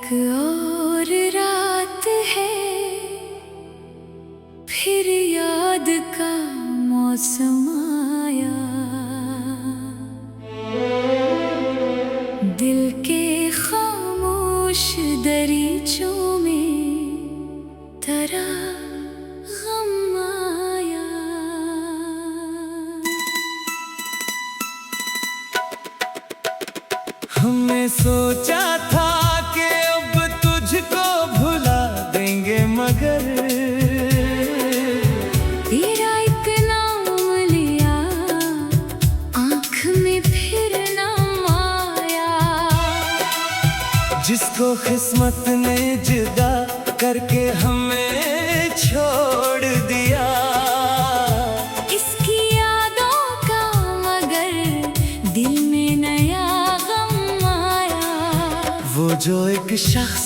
एक और रात है, फिर याद का मौसम आया। दिल के खामोश दरीचों में तेरा गम आया। हमने सोचा था कि अब तुझको भुला देंगे, मगर तेरा एक नाम लिया, आँख में फिर नाम आया। जिसको किस्मत ने जुदा करके हमें छोड़ दिया। इसकी यादों का मगर दिल में नया गम आया। वो जो एक शख्स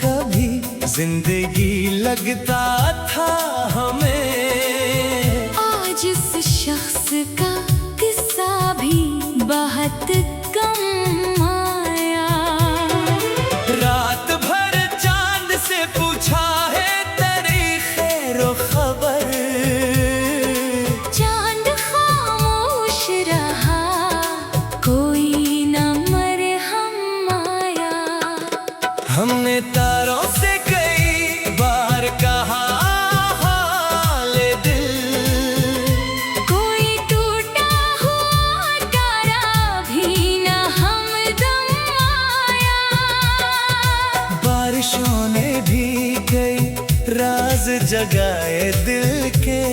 कभी जिंदगी लगता था हमें, आज इस शख्स का किस्सा भी बहुत कम आया। रात भर चांद से पूछा है तेरी खैरो खबर, चांद खामोश रहा, कोई न मरहम आया। हमने तारों से कई बार कहा हाल दिल, कोई टूटा हुआ तारा भी न हमदम आया। बारिशों ने भी कई राज जगाए दिल के।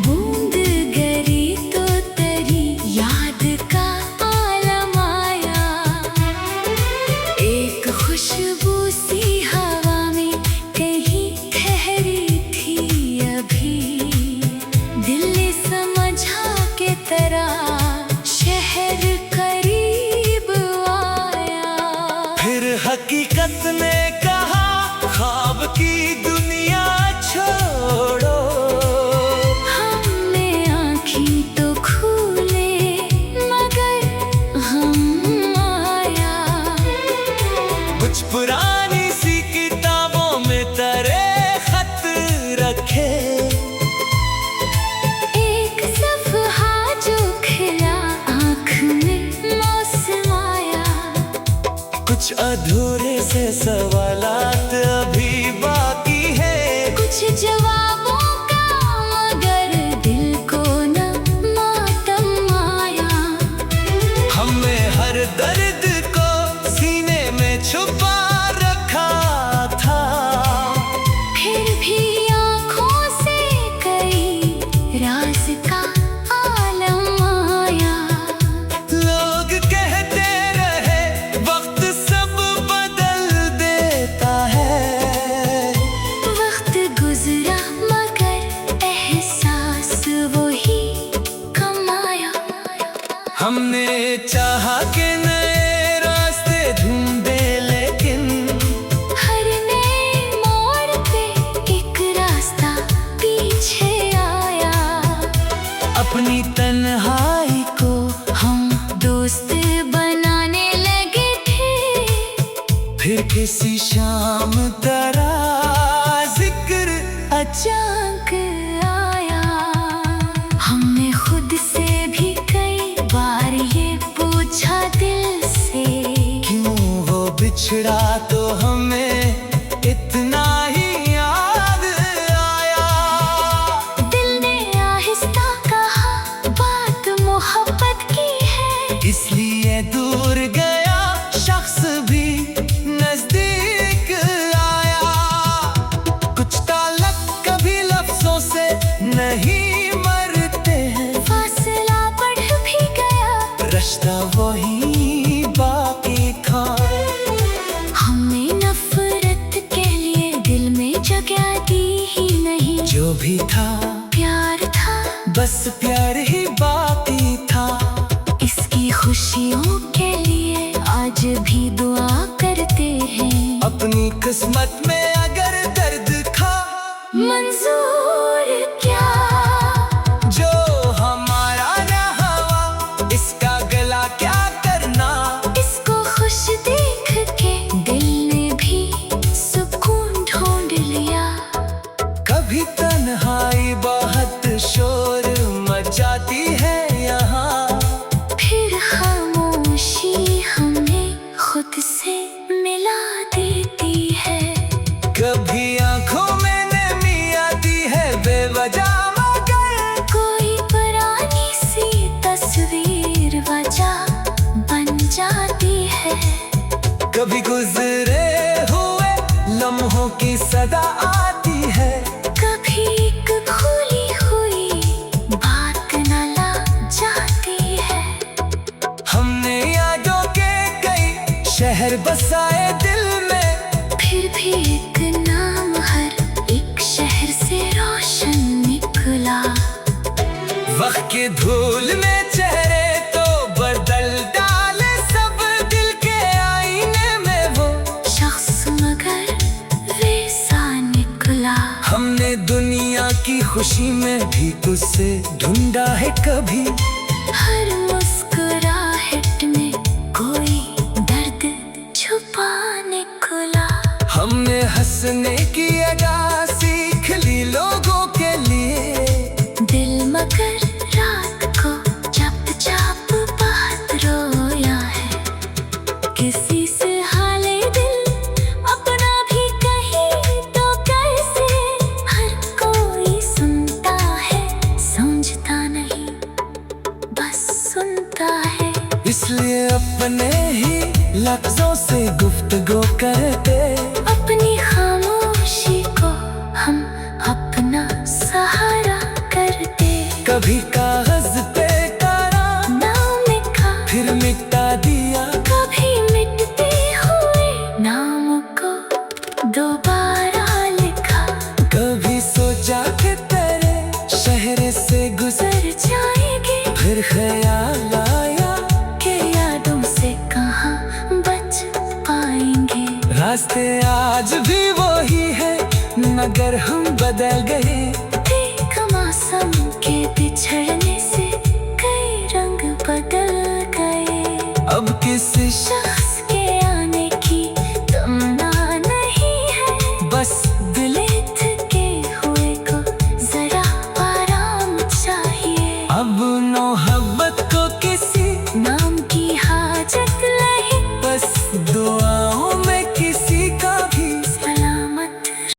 बूंद गिरी तो तेरी याद का आलम आया। एक खुशबू सी हवा में कहीं ठहरी थी अभी, दिल ने समझा के तेरा शहर करीब आया। फिर हकीकत ने कहा ख्वाब की दुनिया छोड़ो। हमने आँखें तो खोले मगर गम आया। कुछ पुरानी सी किताबों में तेरे खत रखे, एक सफ़हा जो खिला, आँख में मौसम आया। कुछ अधूरे से सवालात अभी बाकी है। कुछ जवाबों का मगर दिल को न मातम आया। हमने हर दर्द को सीने में छुपा रखा था, फिर भी आँखों से कई राज का आलम आया। लोग कहते रहे वक्त सब बदल देता है, वक्त गुजरा मगर एहसास वही कम आया। हमने चाहा कि नए रास्ते ढूंढे, लेकिन हर नए मोड़ पे एक रास्ता पीछे आया। अपनी तन्हाई को हम दोस्त बनाने लगे थे, फिर किसी शाम तेरा जिक्र अचानक आया। हमने खुद से भी कई बार ये पूछा दिल से, क्यों वो बिछड़ा तो हमें इतना ही याद आया। दिल ने आहिस्ता कहा बात मोहब्बत की है, इसलिए दूर गया शख्स भी नजदीक आया। कुछ ताल्लुक कभी लफ्जों से नहीं मरते हैं, फासला बढ़ भी गया, रिश्ता वही बाकी था। हमने नफरत के लिए दिल में जगह दी ही नहीं। जो भी था प्यार था, बस प्यार ही बाकी था। इसकी खुशियों के लिए आज भी दुआ करते हैं। अपनी किस्मत में अगर दर्द था मंजूर क्या, जो हमारा न हवा, इसका गला क्या करना। इसको खुश देख के लिया। कभी तन्हाई बहुत शोर मचाती है यहाँ, फिर खामोशी हमें खुद से मिला देती है। कभी आंखों में नमी आती है बेवजह, मगर कोई पुरानी सी तस्वीर वजह बन जाती है। कभी गुजरे हुए लम्हों की सदा आती है। कभी एक भूली हुई बात न ला जाती है। हमने यादों के कई शहर बसाए दिल में, फिर भी एक नाम हर एक शहर से रोशन निकला। वक्त की धूल में चेहरे तो बदल डाले सब, दिल के आईने में वो शख्स मगर वैसा निकला। हमने दुनिया की खुशी में भी तुझसे ढूंढा है कभी, हर मुस्कुराहट में कोई दर्द छुपा निकला। हमने हंसने की अदा सीख ली लोगों के लिए, दिल मगर रात को चप चाप बहुत रोया है। किसी से हाले दिल अपना भी कहीं तो कैसे, हर कोई सुनता है समझता नहीं बस सुनता है। इसलिए अपने ही लफ्जों से गुफ्तगू करते, अपनी खामोशी को हम अपना सहारा करते। कभी कागज पे तारा नाम लिखा फिर मिटा दिया, कभी मिटते हुए नाम को दोबारा लिखा। कभी सोचा कि तेरे शहर से गुजर जाएंगे फिर ख्याल आया के यादों से कहाँ बच पाएंगे। रास्ते आज भी वही है मगर हम बदल गए। देख मौसम के बिछड़ने से कई रंग बदल गए। अब किसी शख्स